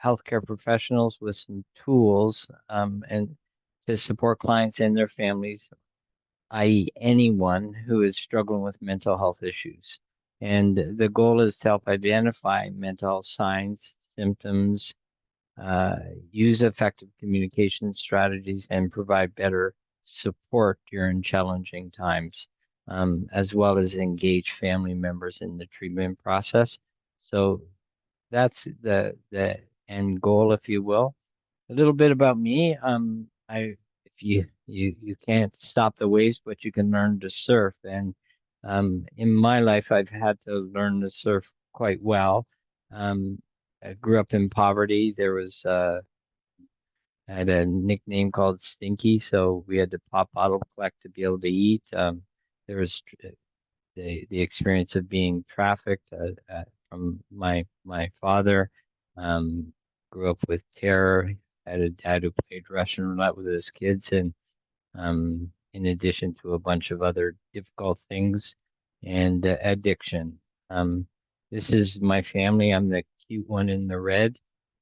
healthcare professionals with some tools and to support clients and their families, i.e., anyone who is struggling with mental health issues. And the goal is to help identify mental health signs, symptoms, uh, use effective communication strategies, and provide better support during challenging times, as well as engage family members in the treatment process. So that's the end goal, if you will. A little bit about me. I if you can't stop the waves, but you can learn to surf. And in my life, I've had to learn to surf quite well. Um, I grew up in poverty. I had a nickname called Stinky, so we had to pop bottle collect to be able to eat. There was the experience of being trafficked from my father. Um, Grew up with terror. Had a dad who played Russian roulette with his kids, and in addition to a bunch of other difficult things and addiction. Um, this is my family. I'm the cute one in the red.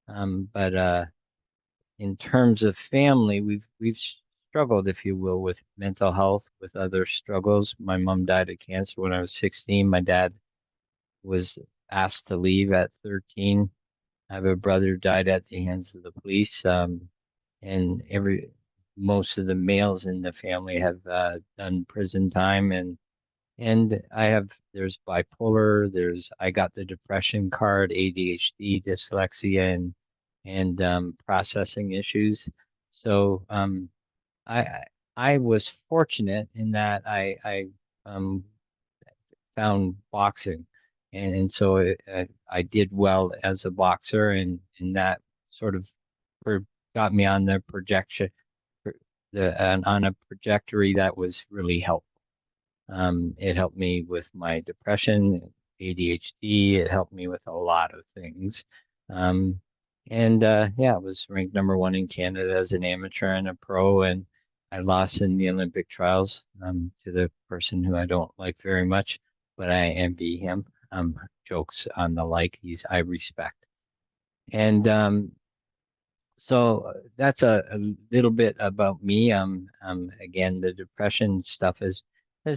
But in terms of family, we've struggled, if you will, with mental health, with other struggles. My mom died of cancer when I was 16. My dad was asked to leave at 13. I have a brother who died at the hands of the police. And most of the males in the family have done prison time, and there's bipolar, I got the depression card, ADHD, dyslexia, and processing issues. So I I was fortunate in that I um, found boxing, and so I did well as a boxer, and that sort of per, got me on the projection, on a trajectory that was really helpful. It helped me with my depression, ADHD. It helped me with a lot of things. Um, and yeah, I was ranked number one in Canada as an amateur and a pro, and I lost in the Olympic trials to the person who I don't like very much, but I envy him. Jokes on the like, I respect. And so that's a little bit about me. Again, the depression stuff has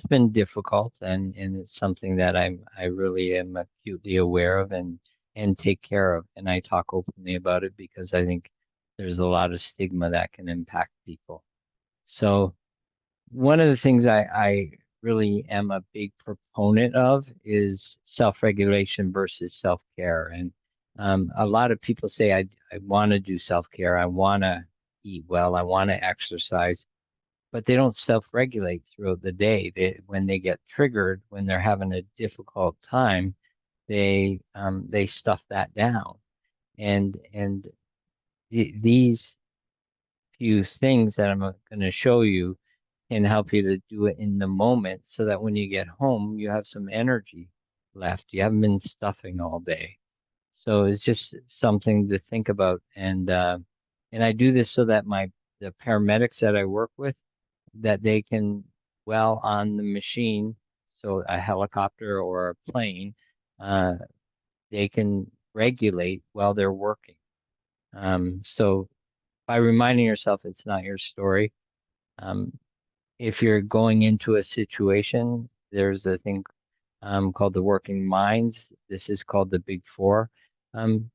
been difficult, and it's something that I really am acutely aware of and take care of. And I talk openly about it because I think there's a lot of stigma that can impact people. So one of the things I really am a big proponent of is self-regulation versus self-care. And a lot of people say, I want to do self-care, I want to eat well, I want to exercise, but they don't self-regulate throughout the day. When they get triggered, when they're having a difficult time, they stuff that down. And these few things that I'm going to show you can help you to do it in the moment so that when you get home, you have some energy left. You haven't been stuffing all day. So it's just something to think about. And I do this so that the paramedics that I work with, that they can, well, on the machine, so a helicopter or a plane, uh, they can regulate while they're working. So by reminding yourself it's not your story, um, if you're going into a situation, there's a thing called the working minds. This is called the Big Four.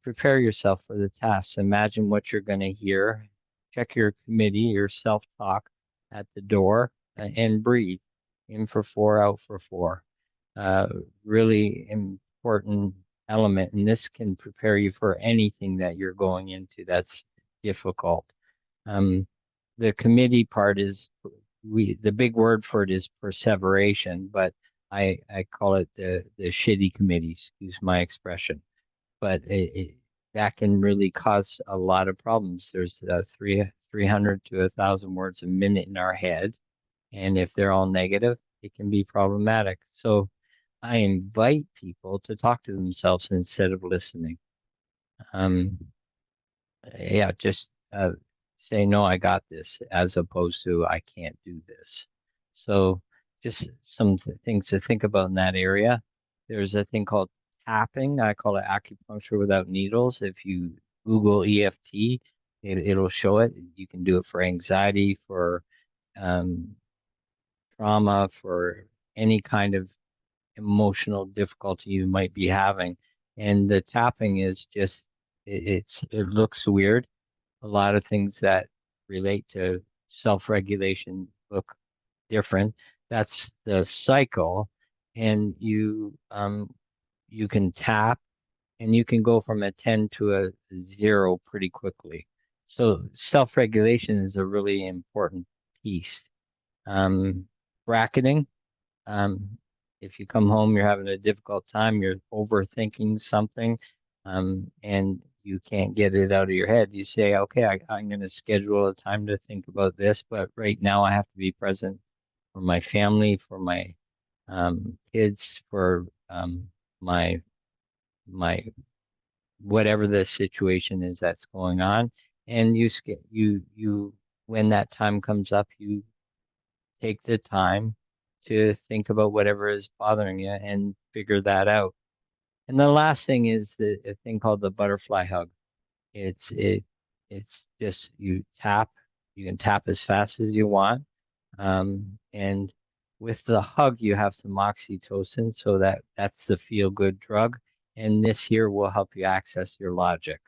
Prepare yourself for the tasks. Imagine what you're going to hear. Check your committee, your self-talk at the door, and breathe. In for four, out for four. Uh, Really important element, and this can prepare you for anything that you're going into that's difficult. Um, the committee part is the big word for it is perseveration, but I call it the shitty committees, excuse my expression. But that can really cause a lot of problems. There's 300 to 1,000 words a minute in our head, and if they're all negative, it can be problematic. So I invite people to talk to themselves instead of listening. Um, yeah, just say, no, I got this, as opposed to I can't do this. So just some things to think about in that area. There's a thing called tapping. I call it acupuncture without needles. If you Google EFT, it'll show it. You can do it for anxiety, for um, trauma, for any kind of emotional difficulty you might be having. And the tapping is just, it looks weird. A lot of things that relate to self-regulation look different. That's the cycle. And you can tap and you can go from a 10 to a 0 pretty quickly. So self-regulation is a really important piece. Um, Bracketing, um, if you come home, you're having a difficult time, you're overthinking something, and you can't get it out of your head. You say, okay, I'm going to schedule a time to think about this, but right now I have to be present for my family, for my kids, for my my whatever the situation is that's going on. And you when that time comes up, you take the time to think about whatever is bothering you and figure that out. And the last thing is a thing called the butterfly hug. It's it it's just you can tap as fast as you want. And with the hug, you have some oxytocin, so that's the feel good drug. And this here will help you access your logic.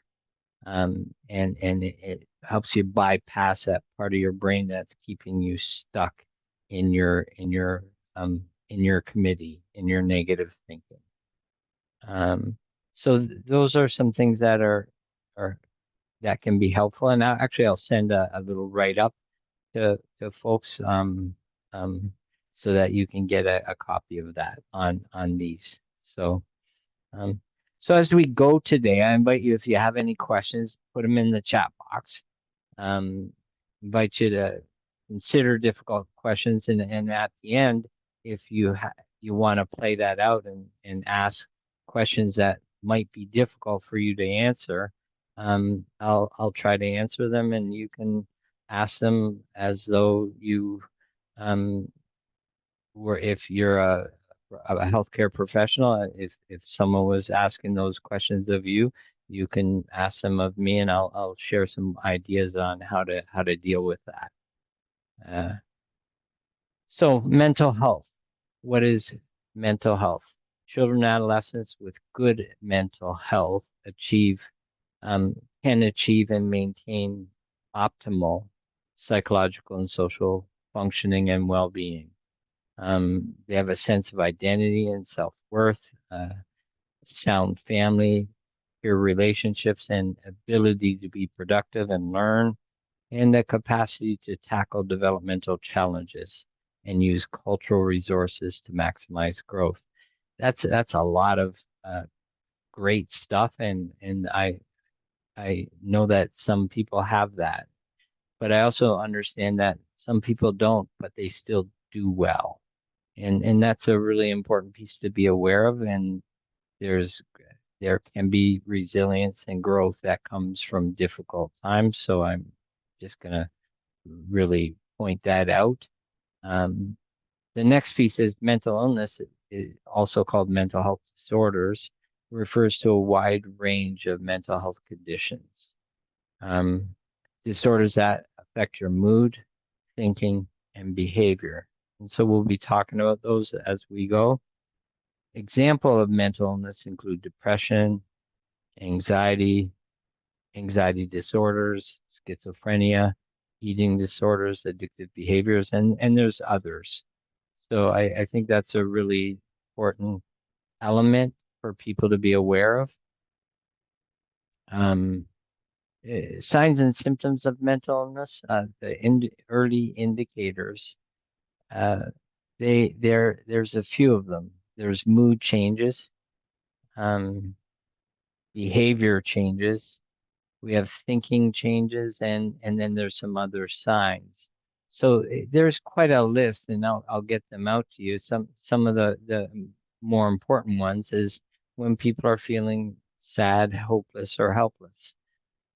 And it helps you bypass that part of your brain that's keeping you stuck in your committee, in your negative thinking. So those are some things that are that can be helpful. And actually, I'll send a little write up to folks um, so that you can get a copy of that on these. Um, so as we go today, I invite you, if you have any questions, put them in the chat box. Um, Invite you to consider difficult questions, and at the end, if you want to play that out and ask questions that might be difficult for you to answer, I'll try to answer them, and you can ask them as though you um, were if you're a healthcare professional. If someone was asking those questions of you, you can ask them of me, and I'll share some ideas on how to deal with that. Uh, so mental health. What is mental health? Children and adolescents with good mental health um, can achieve and maintain optimal psychological and social functioning and well-being. They have a sense of identity and self-worth, sound family, peer relationships, and ability to be productive and learn, and the capacity to tackle developmental challenges and use cultural resources to maximize growth. That's a lot of great stuff, and I know that some people have that, but I also understand that some people don't, but they still do well. And that's a really important piece to be aware of. And there's there can be resilience and growth that comes from difficult times. So I'm just gonna really point that out. Um, the next piece is mental illness, is also called mental health disorders, refers to a wide range of mental health conditions. Um, Disorders that affect your mood, thinking, and behavior. And so we'll be talking about those as we go. Example of mental illness include depression, anxiety, anxiety disorders, schizophrenia, eating disorders, addictive behaviors, and there's others. So I think that's a really important element for people to be aware of. Um, Signs and symptoms of mental illness, early indicators, uh, there's a few of them. There's mood changes, um, behavior changes, we have thinking changes, and then there's some other signs. So there's quite a list, and I'll get them out to you. Some of the more important ones is when people are feeling sad, hopeless, or helpless,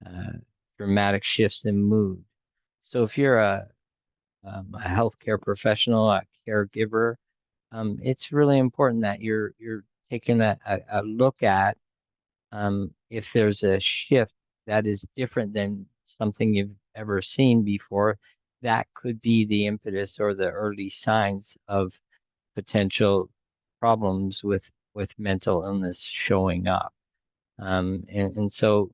uh, dramatic shifts in mood. So if you're a healthcare professional, a caregiver, it's really important that you're taking a look at if there's a shift that is different than something you've ever seen before, that could be the impetus or the early signs of potential problems with mental illness showing up. And so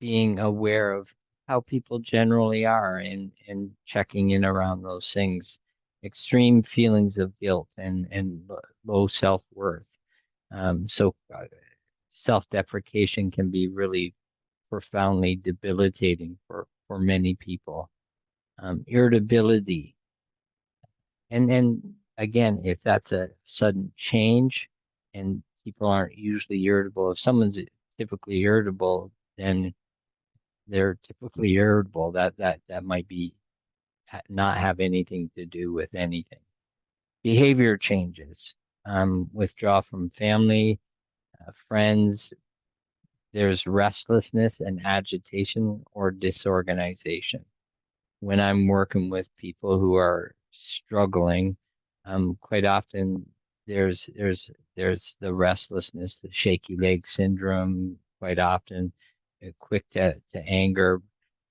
being aware of how people generally are and checking in around those things, extreme feelings of guilt and low self-worth. So self-deprecation can be really profoundly debilitating for many people. Irritability. And again, if that's a sudden change and people aren't usually irritable, if someone's typically irritable, then they're typically irritable. That might be not have anything to do with anything. Behavior changes, withdraw from family, friends. There's restlessness and agitation or disorganization. When I'm working with people who are struggling, quite often there's the restlessness, the shaky leg syndrome, quite often quick to anger,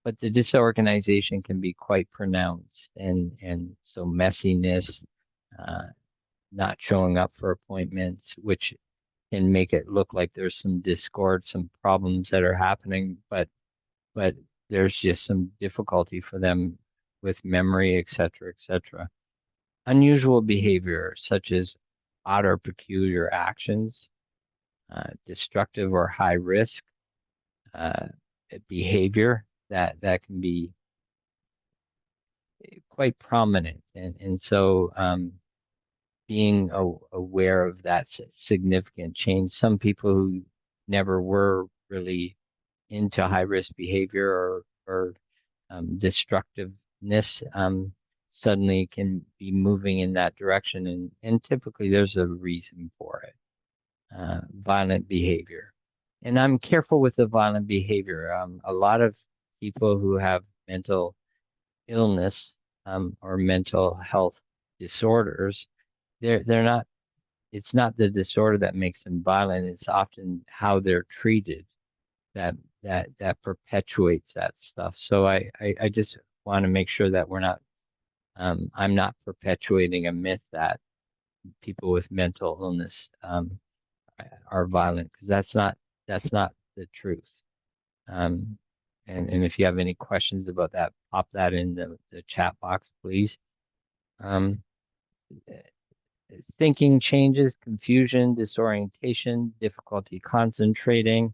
but the disorganization can be quite pronounced, and so messiness, uh, not showing up for appointments, which can make it look like there's some discord, some problems that are happening, but there's just some difficulty for them with memory, et cetera, et cetera. Unusual behavior, such as odd or peculiar actions, destructive or high risk uh, behavior that can be quite prominent. And so being aware of that significant change, some people who never were really into high risk behavior or destructiveness suddenly can be moving in that direction. And typically there's a reason for it, violent behavior. And I'm careful with the violent behavior. A lot of people who have mental illness or mental health disorders, they're not, it's not the disorder that makes them violent. It's often how they're treated that that perpetuates that stuff. So I just want to make sure that we're not I'm not perpetuating a myth that people with mental illness are violent, because that's not the truth. Um, and if you have any questions about that, pop that in the chat box, please. Um, Thinking changes, confusion, disorientation, difficulty concentrating,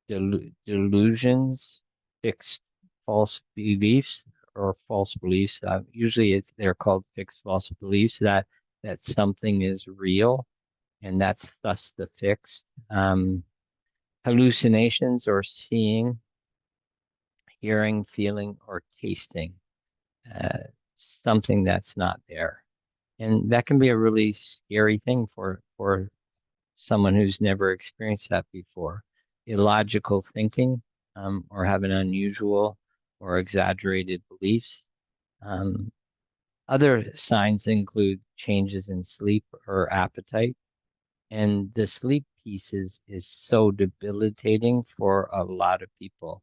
delusions, fixed false beliefs or false beliefs. Usually, they're called fixed false beliefs that something is real, and that's thus the fixed. Hallucinations or seeing, hearing, feeling, or tasting uh, something that's not there, and that can be a really scary thing for someone who's never experienced that before. Illogical thinking, or having unusual or exaggerated beliefs. Um, Other signs include changes in sleep or appetite. And the sleep piece is so debilitating for a lot of people.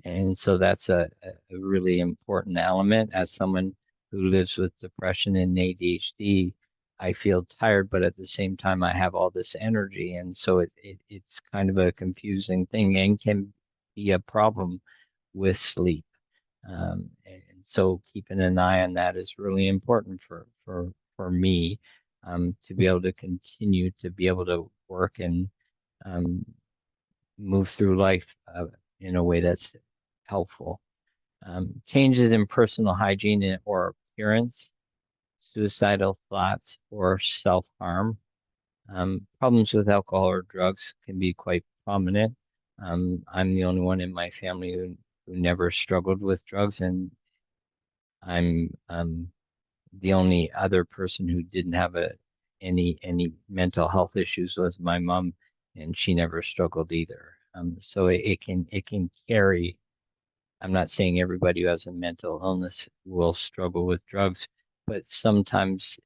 And so that's a really important element. As someone who lives with depression and ADHD, I feel tired, but at the same time, I have all this energy. And so it's kind of a confusing thing and can be a problem with sleep. And so keeping an eye on that is really important for me, to be able to continue to be able to work and um, move through life in a way that's helpful. Changes in personal hygiene or appearance, suicidal thoughts, or self-harm. Problems with alcohol or drugs can be quite prominent. I'm the only one in my family who never struggled with drugs, and I'm the only other person who didn't have any mental health issues was my mom, and she never struggled either. So it can carry. I'm not saying everybody who has a mental illness will struggle with drugs, but sometimes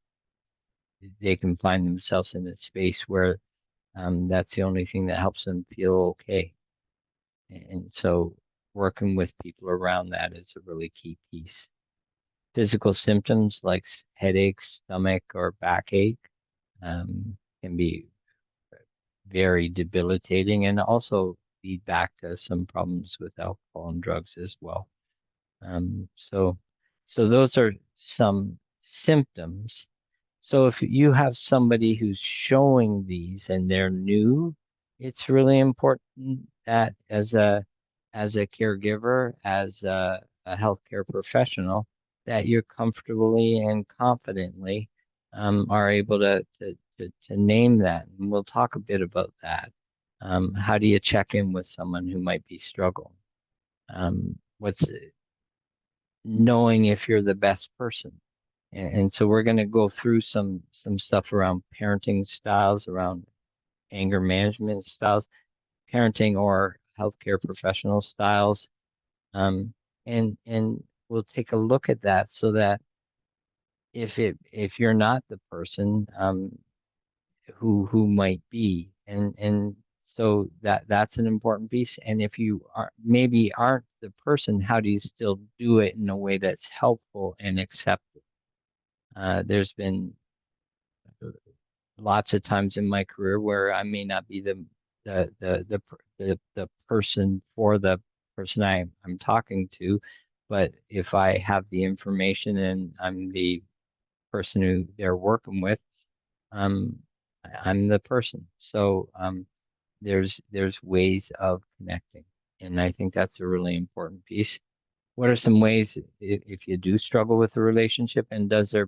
they can find themselves in a space where that's the only thing that helps them feel okay. And so working with people around that is a really key piece. Physical symptoms like headaches, stomach, or backache can be very debilitating and also lead back to some problems with alcohol and drugs as well. Um, so, so those are some symptoms. So if you have somebody who's showing these and they're new, it's really important that as a caregiver, as a healthcare professional, that you're comfortably and confidently are able to name that. And we'll talk a bit about that. How do you check in with someone who might be struggling? What's knowing if you're the best person. And so we're going to go through some stuff around parenting styles, around anger management styles, parenting or healthcare professional styles. Um, and we'll take a look at that so that if you're not the person who might be, and so that's an important piece. And if you are maybe aren't the person, how do you still do it in a way that's helpful and accepted? There's been lots of times in my career where I may not be the person for the person I'm talking to, but if I have the information and I'm the person who they're working with, um, I'm the person. So there's ways of connecting, and I think that's a really important piece. What are some ways if you do struggle with a relationship, and does their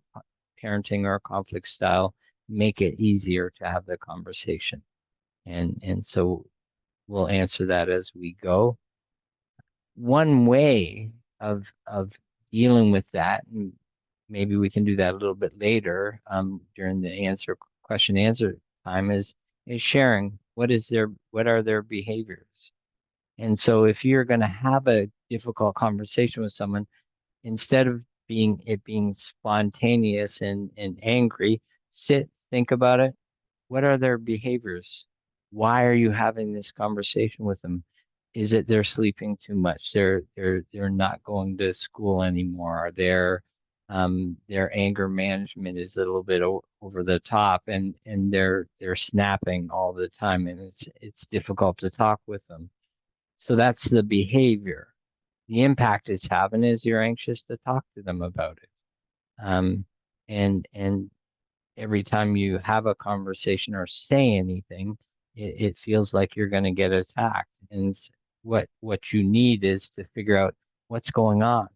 parenting or conflict style make it easier to have the conversation? And so we'll answer that as we go. One way of dealing with that, and maybe we can do that a little bit later during the question answer time, is sharing what are their behaviors. And so if you're going to have a difficult conversation with someone, instead of being spontaneous and angry, think about it. What are their behaviors? Why are you having this conversation with them? Is it they're sleeping too much? They're not going to school anymore. Their anger management is a little bit over the top, and they're snapping all the time, and it's difficult to talk with them. So that's the behavior. The impact it's having is you're anxious to talk to them about it. Um, and every time you have a conversation or say anything, it feels like you're going to get attacked. And what you need is to figure out what's going on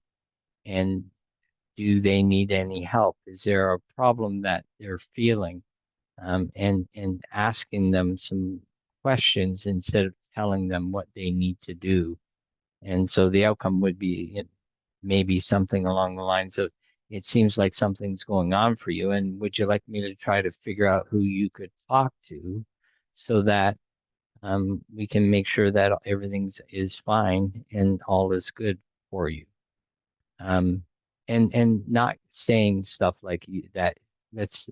and do they need any help? Is there a problem that they're feeling? And asking them some questions instead of telling them what they need to do. And so the outcome would be maybe something along the lines of, it seems like something's going on for you, and would you like me to try to figure out who you could talk to so that we can make sure that everything's is fine and all is good for you. Um, and not saying stuff like that. Let's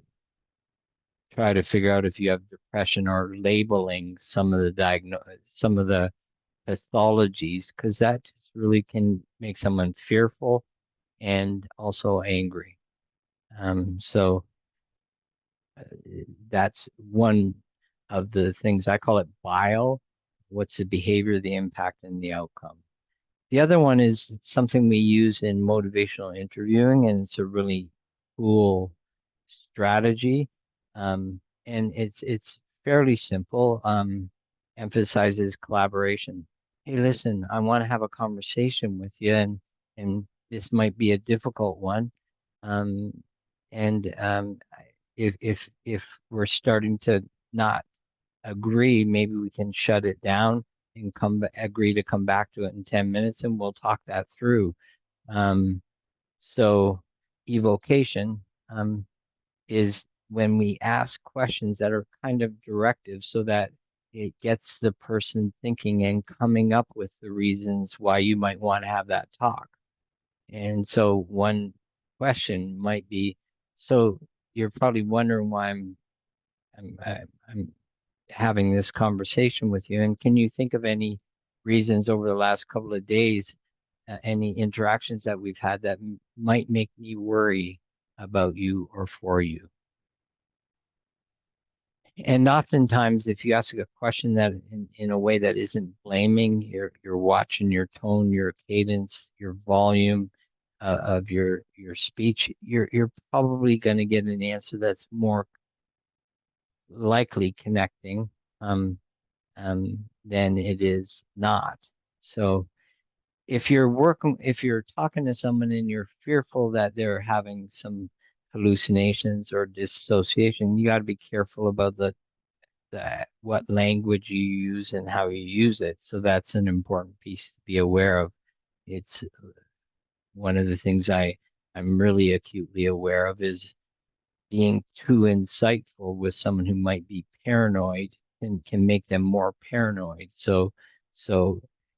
try to figure out if you have depression or labeling some of the pathologies, because that just really can make someone fearful and also angry. So that's one of the things I call it bile. What's the behavior, the impact, and the outcome? The other one is something we use in motivational interviewing, and it's a really cool strategy. And it's fairly simple. Emphasizes collaboration. Hey, listen, I want to have a conversation with you, and this might be a difficult one. Um, and if we're starting to not agree, maybe we can shut it down and agree to come back to it in 10 minutes, and we'll talk that through. Um, so evocation is when we ask questions that are kind of directive so that it gets the person thinking and coming up with the reasons why you might want to have that talk. And so one question might be, so you're probably wondering why I'm having this conversation with you, and can you think of any reasons over the last couple of days, any interactions that we've had that might make me worry about you or for you. And oftentimes, if you ask a question that in a way that isn't blaming, you're watching your tone, your cadence, your volume of your speech, you're probably going to get an answer that's more likely connecting than it is not. So if you're talking to someone and you're fearful that they're having some hallucinations or dissociation, you got to be careful about what language you use and how you use it. So that's an important piece to be aware of. It's one of the things I'm really acutely aware of is being too insightful with someone who might be paranoid and can make them more paranoid. So,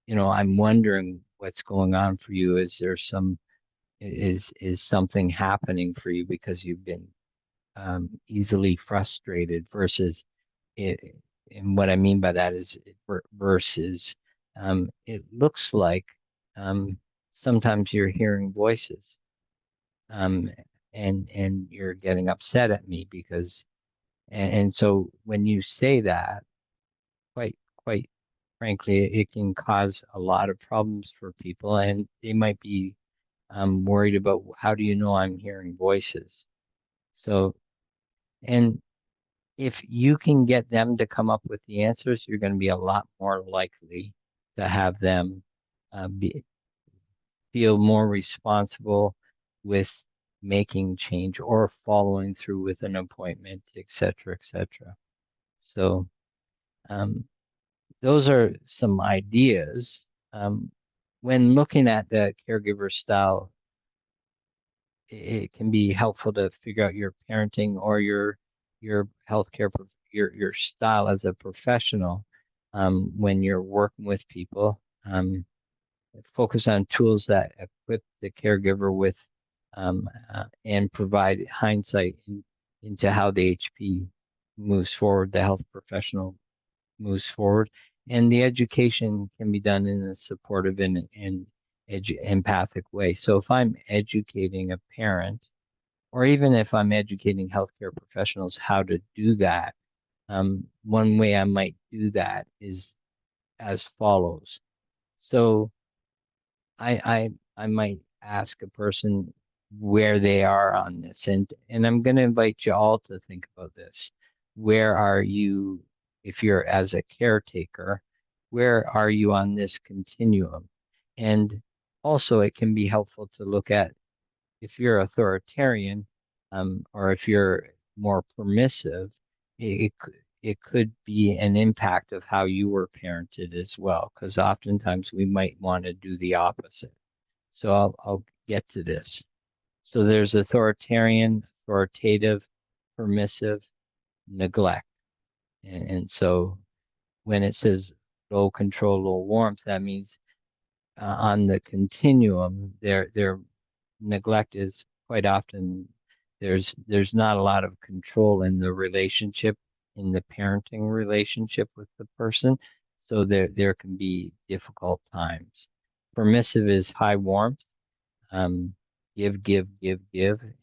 I'm wondering what's going on for you. Is there is something happening for you because you've been easily frustrated versus it? And what I mean by that is versus it looks like sometimes you're hearing voices um, and you're getting upset at me because and so when you say that, quite frankly, it can cause a lot of problems for people, and they might be worried about how do you know I'm hearing voices. So, and if you can get them to come up with the answers, you're going to be a lot more likely to have them feel more responsible with making change or following through with an appointment, et cetera, et cetera. So um, those are some ideas. When looking at the caregiver style, it can be helpful to figure out your parenting or your healthcare your style as a professional when you're working with people. Focus on tools that equip the caregiver with and provide hindsight into how the HP moves forward, the health professional moves forward. And the education can be done in a supportive and empathic way. So if I'm educating a parent, or even if I'm educating healthcare professionals how to do that, one way I might do that is as follows. So I might ask a person where they are on this, and I'm going to invite you all to think about this. Where are you, if you're as a caretaker, where are you on this continuum? And also, it can be helpful to look at if you're authoritarian, or if you're more permissive, it could be an impact of how you were parented as well, because oftentimes we might want to do the opposite. So I'll get to this. So there's authoritarian, authoritative, permissive, neglect. And so when it says low control, low warmth, that means on the continuum, their neglect is quite often there's not a lot of control in the relationship, in the parenting relationship with the person. So there can be difficult times. Permissive is high warmth, um, give,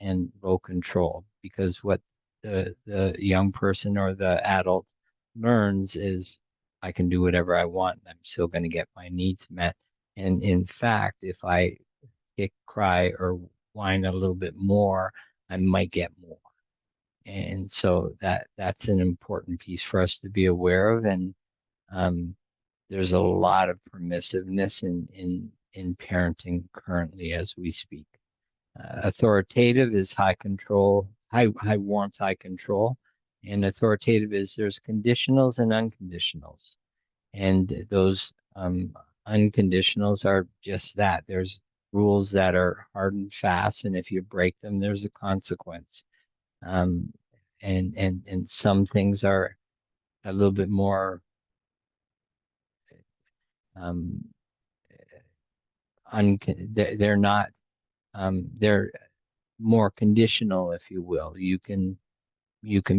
and low control. Because what the young person or the adult learns is I can do whatever I want. I'm still going to get my needs met. And in fact, if I kick, cry, or whine a little bit more, I might get more. And so that's an important piece for us to be aware of. And um, there's a lot of permissiveness in parenting currently as we speak. Authoritative is high control, high warmth, high control, and authoritative is there's conditionals and unconditionals, and those unconditionals are just that. There's rules that are hard and fast, and if you break them, there's a consequence. Um, and some things are a little bit more um, they're not they're more conditional, if you will. You can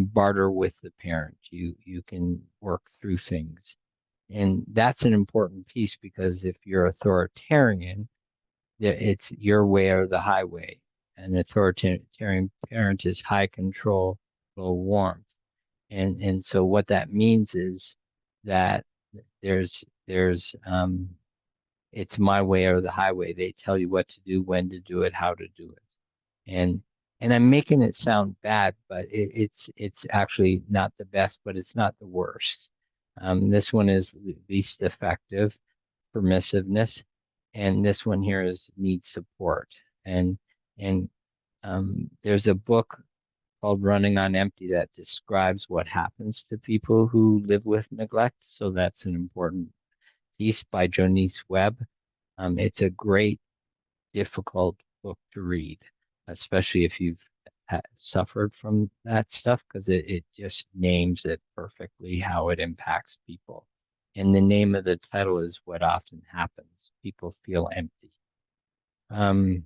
barter with the parent. You can work through things. And that's an important piece because if you're authoritarian, it's your way or the highway. An authoritarian parent is high control, low warmth. And so what that means is that there's it's my way or the highway. They tell you what to do, when to do it, how to do it. And and I'm making it sound bad, but it's actually not the best, but it's not the worst. This one is least effective, permissiveness, and this one here is need support. And there's a book called Running on Empty that describes what happens to people who live with neglect. So that's an important piece by Jonice Webb. It's a great, difficult book to read, especially if you've suffered from that stuff, because it just names it perfectly how it impacts people. And the name of the title is What Often Happens. People feel empty. Um,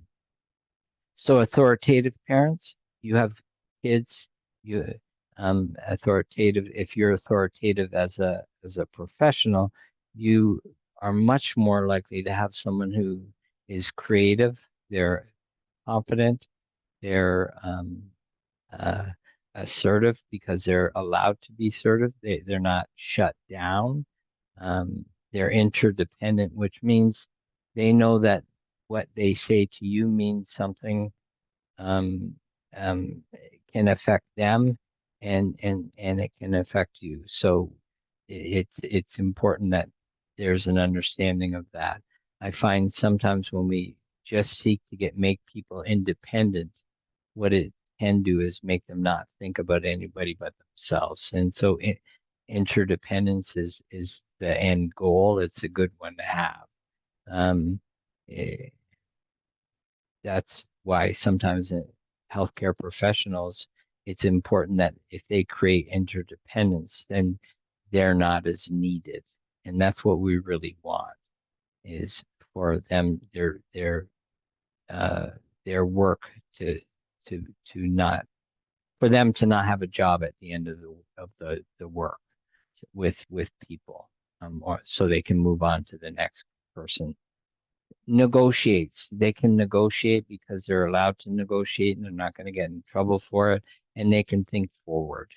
so authoritative parents, you have kids, you authoritative, if you're authoritative as a professional, you are much more likely to have someone who is creative, they're confident, they're uh, assertive because they're allowed to be assertive. They're not shut down. They're interdependent, which means they know that what they say to you means something, um, um, can affect them, and it can affect you. So it's important that there's an understanding of that. I find sometimes when we just seek to make people independent, what it can do is make them not think about anybody but themselves. And so interdependence is the end goal. It's a good one to have. Um, eh, that's why sometimes in healthcare professionals, it's important that if they create interdependence, then they're not as needed. And that's what we really want is for them, uh, their work to to not for them to not have a job at the end of the work with people, or so they can move on to the next person. Negotiates. They can negotiate because they're allowed to negotiate and they're not going to get in trouble for it, and they can think forward.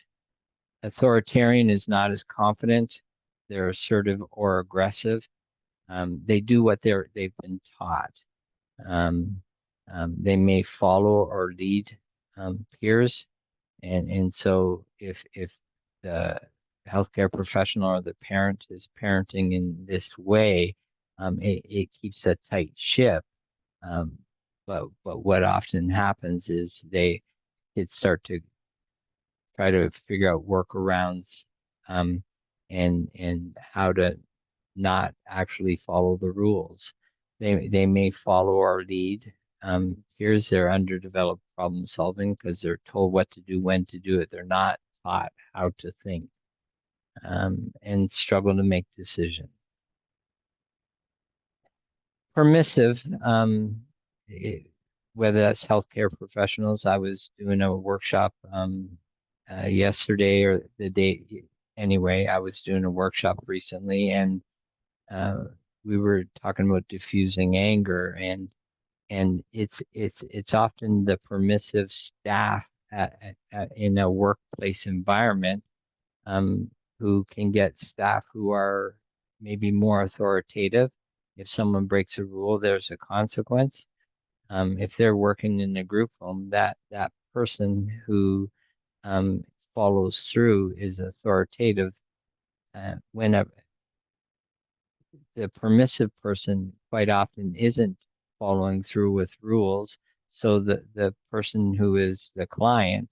Authoritarian is not as confident. They're assertive or aggressive. They do what they've been taught. Um, they may follow or lead peers, and so if the healthcare professional or the parent is parenting in this way, it keeps a tight ship. Um, but what often happens is kids start to try to figure out workarounds, um, and how to not actually follow the rules. They may follow our lead. Here's their underdeveloped problem solving because they're told what to do, when to do it. They're not taught how to think, and struggle to make decisions. Permissive, it, whether that's healthcare professionals. I was doing a workshop yesterday or the day, anyway, I was doing a workshop recently, and uh, we were talking about diffusing anger, and it's often the permissive staff in a workplace environment, um, who can get staff who are maybe more authoritative. If someone breaks a rule, there's a consequence. If they're working in a group home, that person who um, follows through is authoritative. When the permissive person quite often isn't following through with rules, so the person who is the client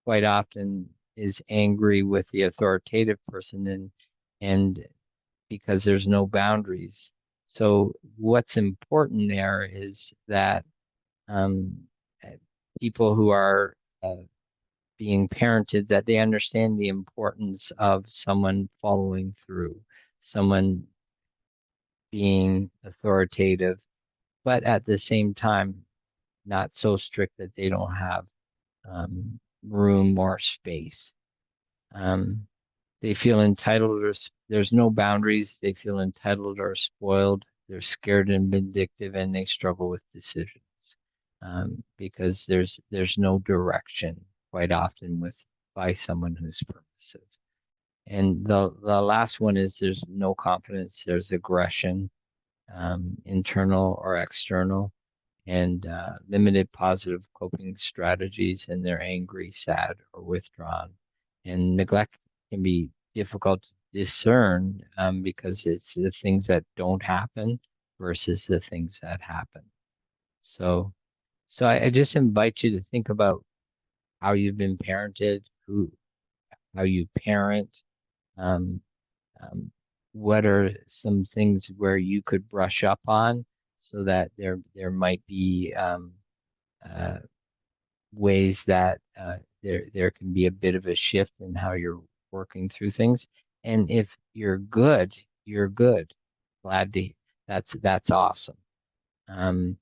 quite often is angry with the authoritative person, and because there's no boundaries. So what's important there is that um, uh, people who are being parented, that they understand the importance of someone following through, someone being authoritative, but at the same time, not so strict that they don't have room or space. Um, They feel entitled there's no boundaries. They feel entitled or spoiled. They're scared and vindictive, and they struggle with decisions because there's no direction quite often with by someone who's permissive. And the last one is there's no confidence. There's aggression, internal or external, and limited positive coping strategies, and they're angry, sad, or withdrawn. And neglect can be difficult to discern because it's the things that don't happen versus the things that happen. So, so I just invite you to think about how you've been parented, how you parent, um, um, what are some things where you could brush up on so that there might be uh, ways that there can be a bit of a shift in how you're working through things. And if you're good, you're good. Glad to that's awesome. Um,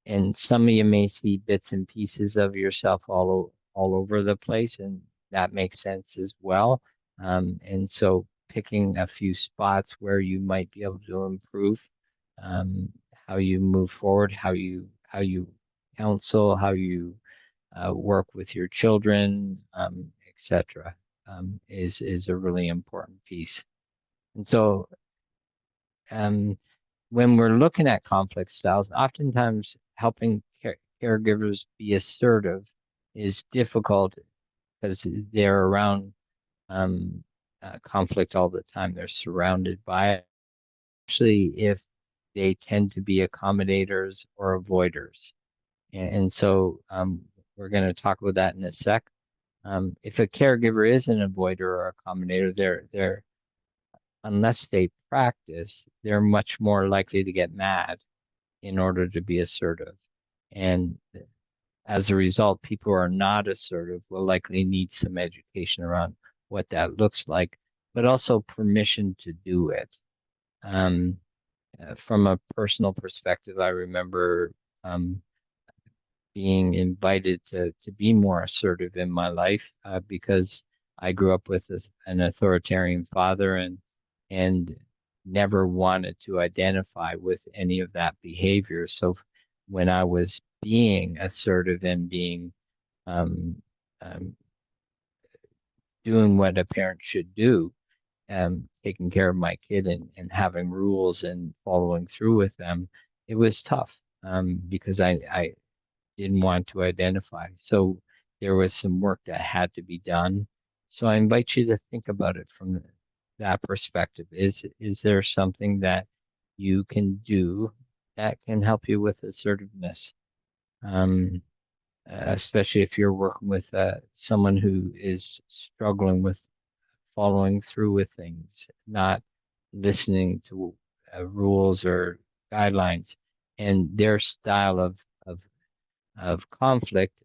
and some of you may see bits and pieces of yourself all over the place, and that makes sense as well. And so picking a few spots where you might be able to improve um, how you move forward, how you counsel, how you work with your children, etc., is a really important piece. And so um, when we're looking at conflict styles, oftentimes helping caregivers be assertive is difficult because they're around um, conflict all the time. They're surrounded by it, especially if they tend to be accommodators or avoiders. And so we're going to talk about that in a sec. If a caregiver is an avoider or accommodator, they're unless they practice, they're much more likely to get mad in order to be assertive. And as a result, people who are not assertive will likely need some education around what that looks like, but also permission to do it. Um, from a personal perspective, I remember um, being invited to be more assertive in my life because I grew up with an authoritarian father and never wanted to identify with any of that behavior. So when I was being assertive and being um, um, doing what a parent should do, taking care of my kid and having rules and following through with them, it was tough because I didn't want to identify. So there was some work that had to be done. So I invite you to think about it from that perspective. Is there something that you can do that can help you with assertiveness? Um, Especially if you're working with someone who is struggling with following through with things, not listening to rules or guidelines, and their style of conflict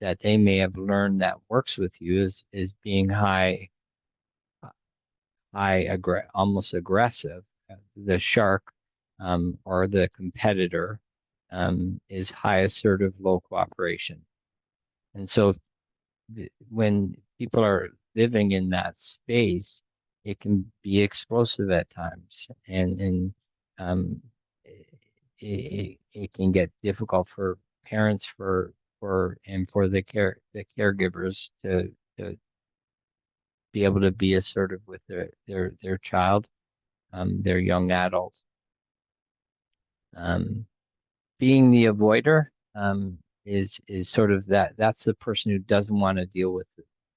that they may have learned that works with you is being almost aggressive. The shark or the competitor is high assertive, low cooperation. And so when people are living in that space, it can be explosive at times, and um, it can get difficult for parents and for the caregivers to be able to be assertive with their child, their young adult. Um, Being the avoider is sort of that's the person who doesn't want to deal with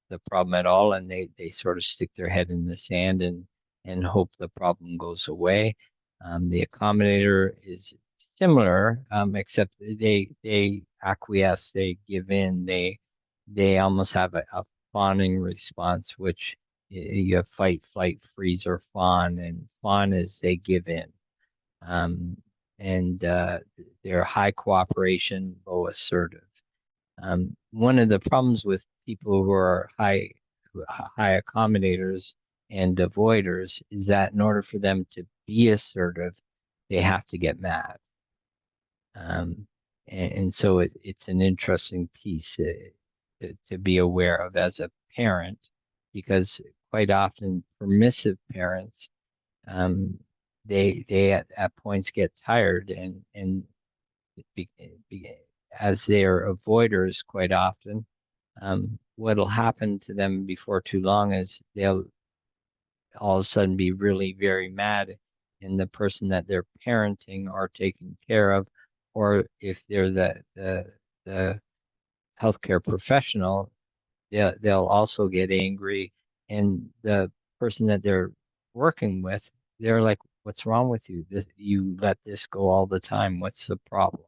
the problem at all, and they sort of stick their head in the sand and hope the problem goes away. The accommodator is similar, except they acquiesce, they give in, they almost have a fawning response, which you have fight, flight, freeze, or fawn, and fawn is they give in. Um, and they're high cooperation, low assertive. One of the problems with people who are high accommodators and avoiders is that in order for them to be assertive, they have to get mad. And so it's an interesting piece to be aware of as a parent, because quite often permissive parents, um, they at points get tired and be, be, as they are avoiders quite often, what'll happen to them before too long is they'll all of a sudden be really very mad in the person that they're parenting or taking care of, or if they're the healthcare professional, they'll also get angry, and the person that they're working with, they're like, "What's wrong with you? You let this go all the time. What's the problem?"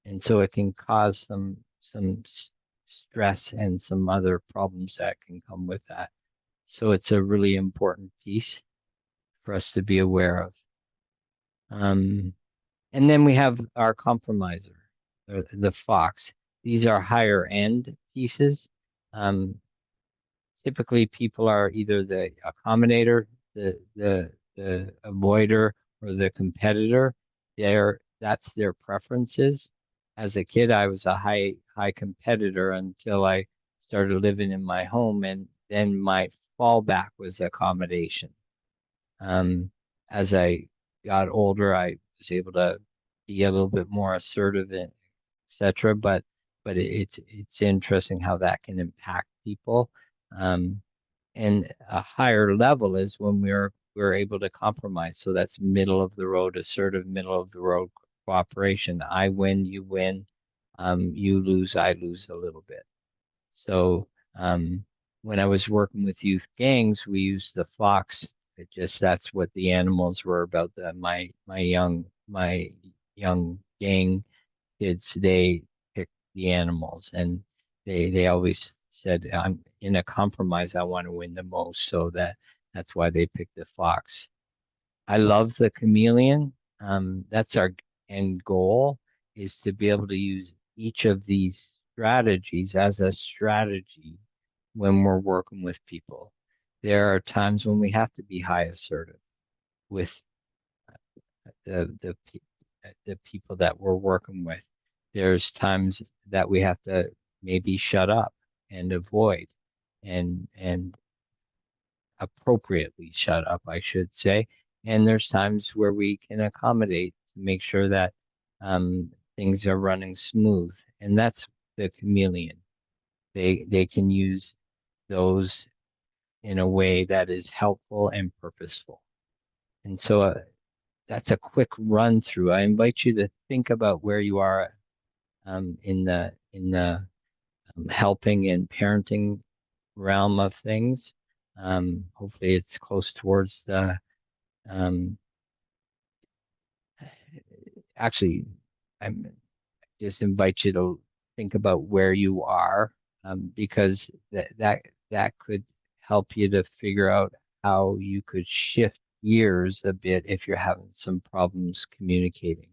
And so it can cause some stress and some other problems that can come with that. So it's a really important piece for us to be aware of. Um, and then we have our compromiser, or the Fox. These are higher end pieces. Um, Typically, people are either the accommodator, the avoider, or the competitor. That's their preferences. As a kid, I was a high competitor until I started living in my home, and then my fallback was accommodation. Um, as I got older, I was able to be a little bit more assertive and etc. But it's interesting how that can impact people. Um, and a higher level is when we're able to compromise. So that's middle of the road, assertive, middle of the road cooperation. I win, you win. You lose, I lose a little bit. So when I was working with youth gangs, we used the fox. It just that's what the animals were about. My young gang kids, they picked the animals, and they always said, "I'm in a compromise. I want to win the most," so that's why they picked the fox. I love the chameleon. That's our end goal, is to be able to use each of these strategies as a strategy when we're working with people. There are times when we have to be high assertive with the people that we're working with. There's times that we have to maybe shut up and avoid and appropriately shut up, I should say. And there's times where we can accommodate to make sure that things are running smooth. And that's the chameleon. They can use those in a way that is helpful and purposeful. And so that's a quick run through. I invite you to think about where you are in the helping and parenting realm of things. Hopefully, it's close towards the um, actually. I'm just invite you to think about where you are, because that could help you to figure out how you could shift gears a bit if you're having some problems communicating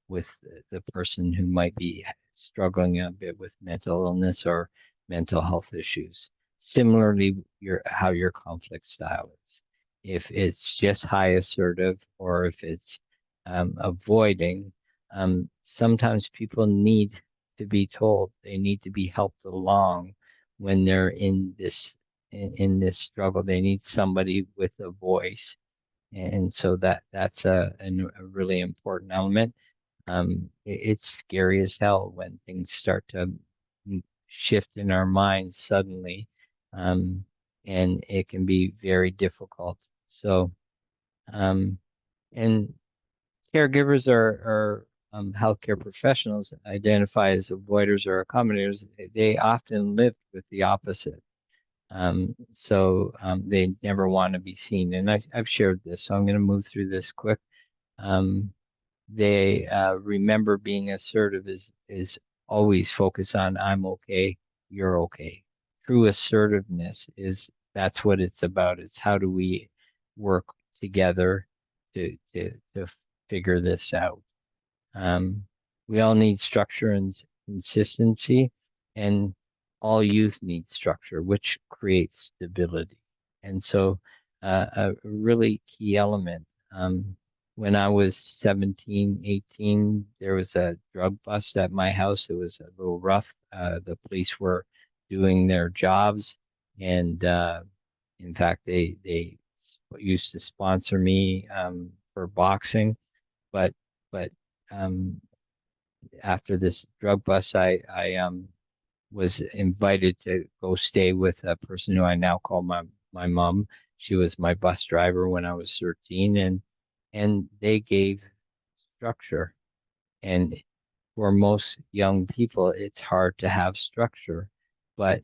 with the person who might be struggling a bit with mental illness or mental health issues. Similarly, how your conflict style is. If it's just high assertive, or if it's avoiding, sometimes people need to be told, they need to be helped along when they're in this struggle. They need somebody with a voice, and so that's a really important element. It's scary as hell when things start to shift in our minds suddenly, um, and it can be very difficult. So, um, and caregivers are healthcare professionals identify as avoiders or accommodators. They often live with the opposite. They never want to be seen. And I've shared this, so I'm going to move through this quick. Um, they remember being assertive is always focus on I'm okay, you're okay. True assertiveness is that's what it's about. It's how do we work together to figure this out. Um, we all need structure and consistency, and all youth need structure, which creates stability. And so, a really key element. When I was 17, 18, there was a drug bust at my house. It was a little rough. The police were doing their jobs. And in fact, used to sponsor me for boxing, but but um, after this drug bust, I was invited to go stay with a person who I now call my mom. She was my bus driver when I was 13, and they gave structure. And for most young people, it's hard to have structure, but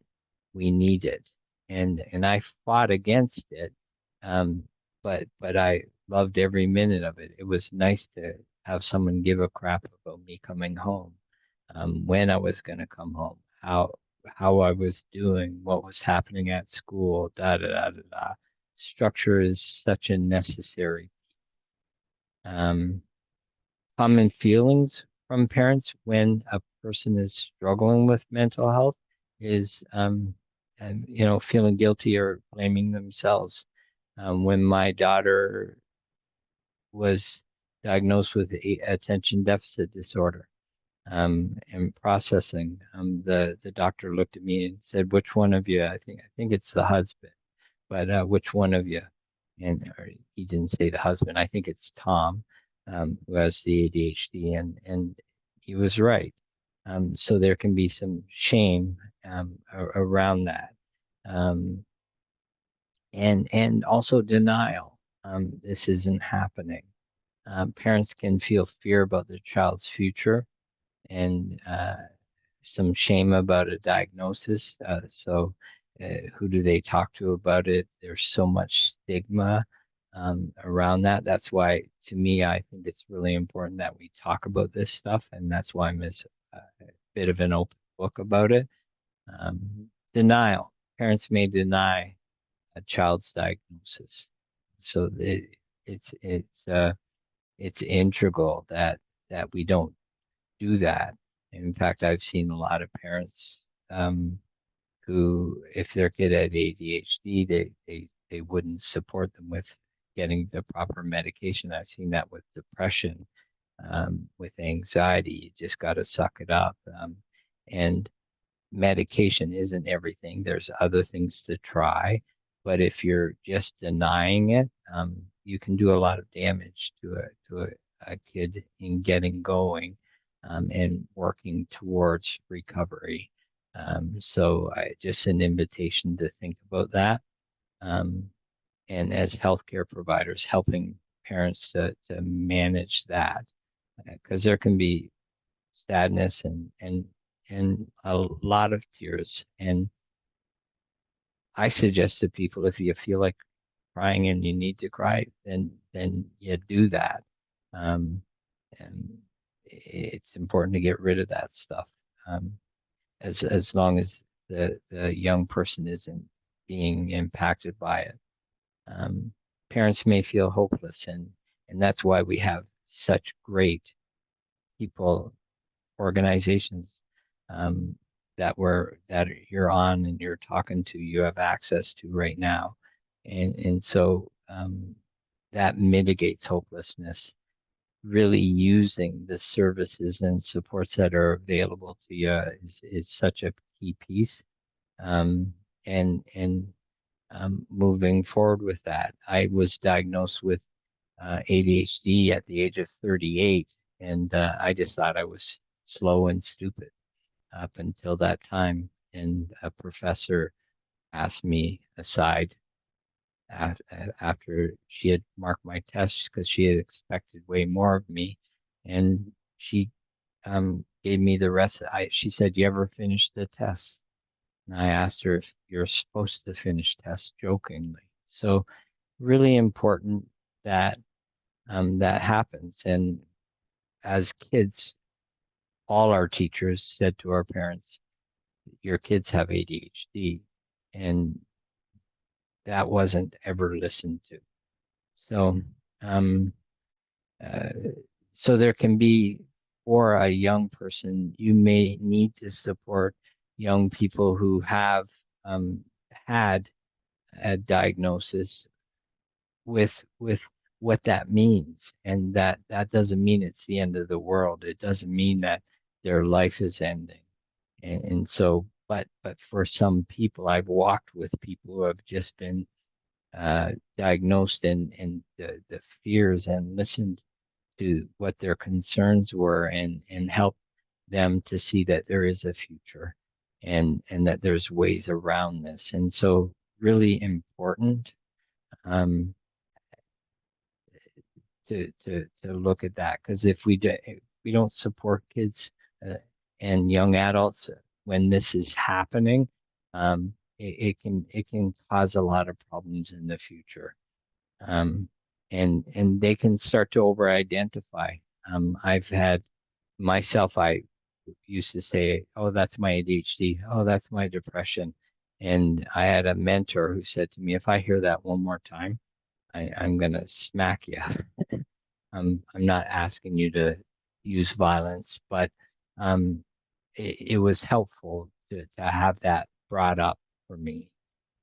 we need it. And I fought against it, um, but I loved every minute of it. It was nice to have someone give a crap about me coming home, when I was going to come home, how I was doing, what was happening at school, da da da da da. Structure is such a necessary. Um, Common feelings from parents when a person is struggling with mental health is, and feeling guilty or blaming themselves. When my daughter was diagnosed with attention deficit disorder, and processing, the doctor looked at me and said, "Which one of you? I think it's the husband, but which one of you?" And or he didn't say the husband. I think it's Tom, who has the ADHD, and he was right. So there can be some shame around that, um, and also denial. This isn't happening. Parents can feel fear about their child's future, and some shame about a diagnosis. Who do they talk to about it? There's so much stigma around that. That's why, to me, I think it's really important that we talk about this stuff, and that's why I'm a bit of an open book about it. Denial. Parents may deny a child's diagnosis, so it's it's uh, it's integral that we don't do that. In fact, I've seen a lot of parents um, who, if their kid had ADHD, they wouldn't support them with getting the proper medication. I've seen that with depression, with anxiety. You just got to suck it up. And medication isn't everything. There's other things to try. But if you're just denying it, you can do a lot of damage to a kid in getting going, and working towards recovery. Just an invitation to think about that. Um, and as healthcare providers, helping parents to manage that, because there can be sadness and a lot of tears. And I suggest to people, if you feel like crying and you need to cry, then you do that. Um, and it's important to get rid of that stuff, as long as the young person isn't being impacted by it. Um, Parents may feel hopeless, and that's why we have such great people, organizations, um, that you're on and you're talking to, you have access to right now, and so that mitigates hopelessness. Really using the services and supports that are available to you is such a key piece. Um, and moving forward with that, I was diagnosed with ADHD at the age of 38, and I just thought I was slow and stupid up until that time. And a professor asked me aside after she had marked my tests because she had expected way more of me, and she gave me the rest. She said, "You ever finish the test?" And I asked her if you're supposed to finish tests, jokingly. So really important that that happens. And as kids, all our teachers said to our parents, "Your kids have ADHD," and that wasn't ever listened to. So, um, uh, so there can be, for a young person, you may need to support young people who have had a diagnosis with what that means, and that doesn't mean it's the end of the world. It doesn't mean that their life is ending, and so but for some people, I've walked with people who have just been diagnosed and the fears and listened to what their concerns were and help them to see that there is a future and that there's ways around this. And so really important um, to look at that because if we don't support kids uh, and young adults when this is happening, it can cause a lot of problems in the future. Um, and they can start to over-identify. I've had myself, I used to say, "Oh, that's my ADHD. Oh, that's my depression." And I had a mentor who said to me, "If I hear that one more time, I'm gonna smack you." I'm not asking you to use violence, but um, it was helpful to have that brought up for me.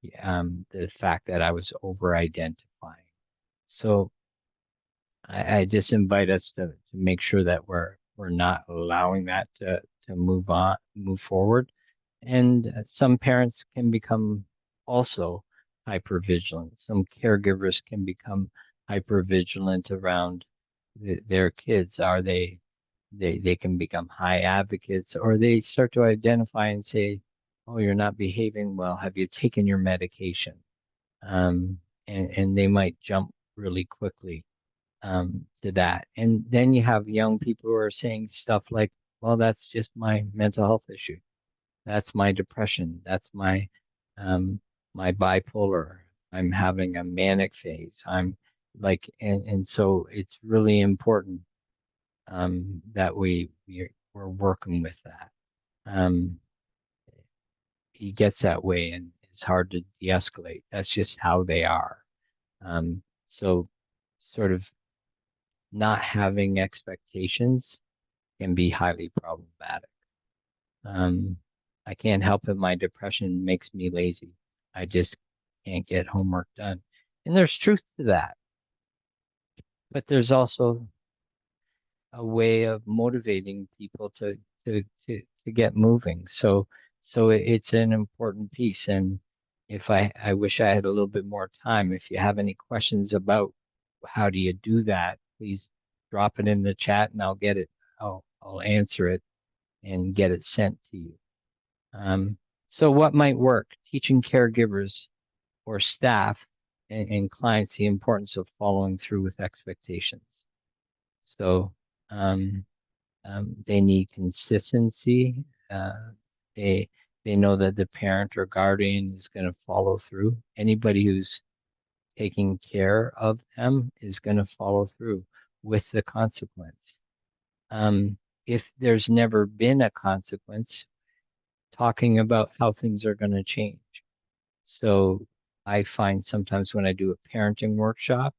The fact that I was over-identifying. So I just invite us to make sure that we're not allowing that to move forward. And some parents can become also hypervigilant. Some caregivers can become hypervigilant around their kids. They can become high advocates, or they start to identify and say, "Oh, you're not behaving well. Have you taken your medication?" Um, and they might jump really quickly to that. And then you have young people who are saying stuff like, well, that's just my mental health issue. That's my depression. That's um, my bipolar. I'm having a manic phase. I'm like, and so it's really important that we're working with that. Um, he gets that way and it's hard to de-escalate. That's just how they are. So sort of not having expectations can be highly problematic. Um, I can't help it. My depression makes me lazy. I just can't get homework done. And there's truth to that, but there's also a way of motivating people to get moving. So it's an important piece. And if I wish I had a little bit more time. If you have any questions about how do you do that, please drop it in the chat and I'll get it. I'll answer it and get it sent to you. So what might work? Teaching caregivers or staff and clients the importance of following through with expectations. So um, they need consistency. Uh, they they know that the parent or guardian is going to follow through. Anybody who's taking care of them is going to follow through with the consequence. If there's never been a consequence, talking about how things are going to change. So I find sometimes when I do a parenting workshop,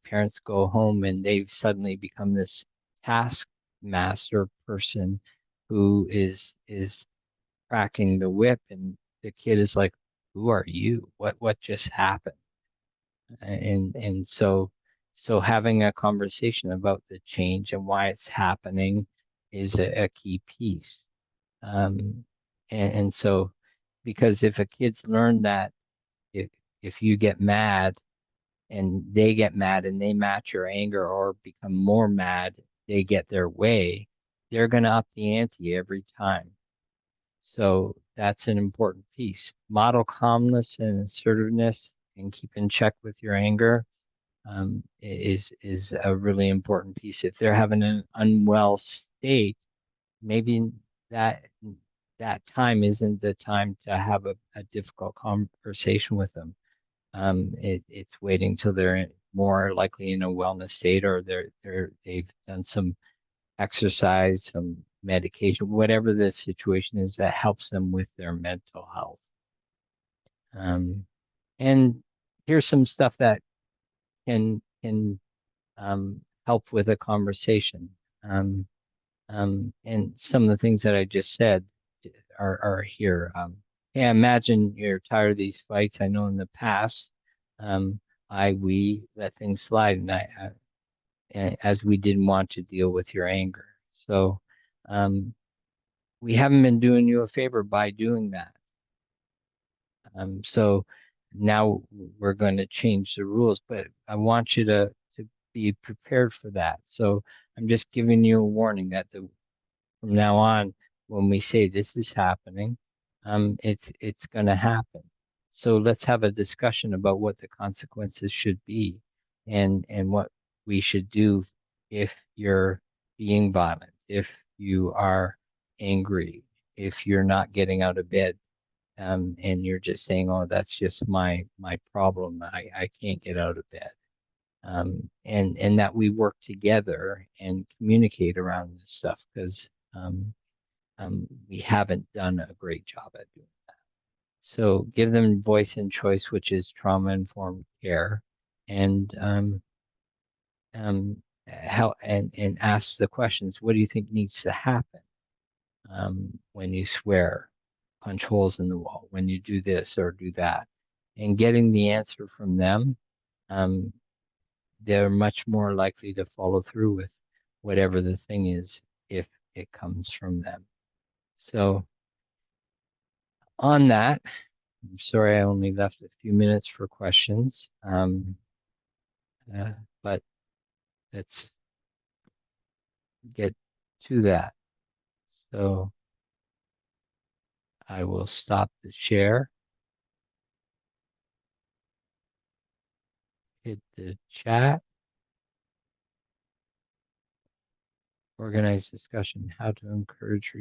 parents go home and they've suddenly become this taskmaster person who is cracking the whip, and the kid is like, "Who are you? What just happened?" And so having a conversation about the change and why it's happening is a key piece. Um, and so, because if a kid's learned that if if you get mad and they get mad and they match your anger or become more mad, they get their way, they're gonna up the ante every time. So that's an important piece. Model calmness and assertiveness and keep in check with your anger is a really important piece. If they're having an unwell state, maybe that that time isn't the time to have a difficult conversation with them. It's waiting till they're more likely in a wellness state or they've done some exercise, some medication, whatever the situation is that helps them with their mental health. Um, and here's some stuff that can help with a conversation. Um, and some of the things that I just said are here. Yeah, imagine you're tired of these fights. I know in the past, um, we let things slide, and as we didn't want to deal with your anger. So, um, we haven't been doing you a favor by doing that. So now we're going to change the rules, but I want you to be prepared for that. So I'm just giving you a warning that from now on, when we say this is happening, it's going to happen. So let's have a discussion about what the consequences should be, and what we should do if you're being violent, if you are angry, if you're not getting out of bed, and you're just saying, "Oh, that's just my problem. I can't get out of bed." And that we work together and communicate around this stuff because we haven't done a great job at doing that. So give them voice and choice, which is trauma-informed care, and how and ask the questions. What do you think needs to happen when you swear, punch holes in the wall, when you do this or do that, and getting the answer from them. Um, they're much more likely to follow through with whatever the thing is if it comes from them. So on that, I'm sorry I only left a few minutes for questions, uh, but let's get to that. So I will stop the share, hit the chat, organize discussion, how to encourage.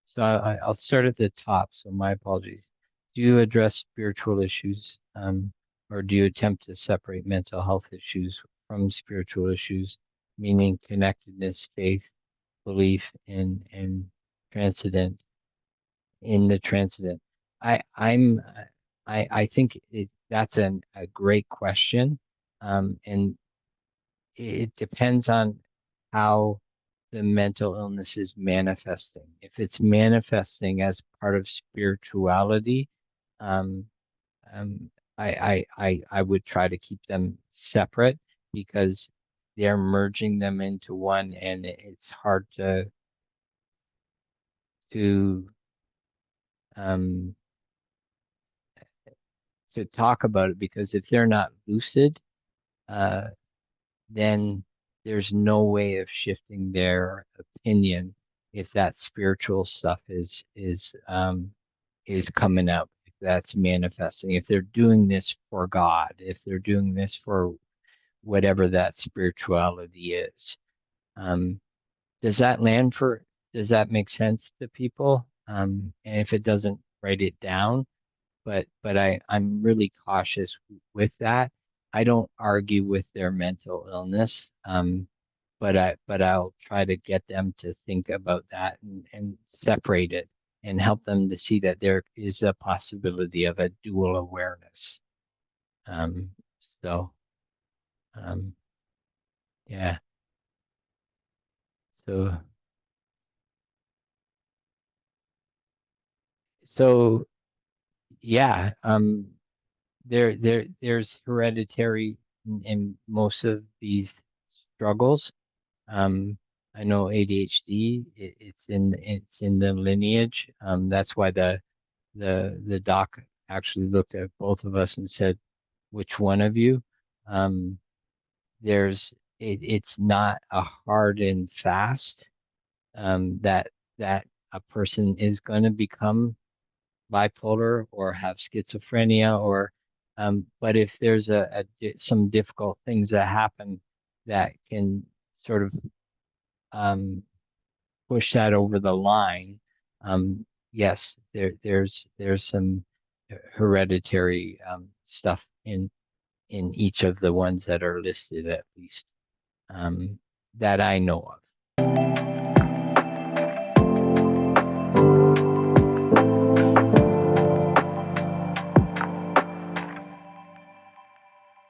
So I'll start at the top. So my apologies. Do you address spiritual issues, or do you attempt to separate mental health issues from spiritual issues, meaning connectedness, faith, belief in transcendent, in the transcendent? I I'm I think that's a great question, and it depends on how the mental illness is manifesting. If it's manifesting as part of spirituality, um, um, I would try to keep them separate because they're merging them into one, and it's hard to um, to talk about it because if they're not lucid, uh, then there's no way of shifting their opinion if that spiritual stuff is coming up, if that's manifesting, if they're doing this for God, if they're doing this for whatever that spirituality is. Um, does that land for, does that make sense to people? And if it doesn't, write it down. But I'm really cautious with that. I don't argue with their mental illness, but I'll try to get them to think about that and separate it and help them to see that there is a possibility of a dual awareness. Um, so um, yeah, so so yeah, there's hereditary in most of these struggles. Um, I know ADHD, it's in the lineage. That's why the doc actually looked at both of us and said, which one of you? Um, it's not a hard and fast that a person is going to become bipolar or have schizophrenia or but if there's some difficult things that happen that can sort of um, push that over the line. Yes, there's some hereditary stuff in each of the ones that are listed at least, that I know of.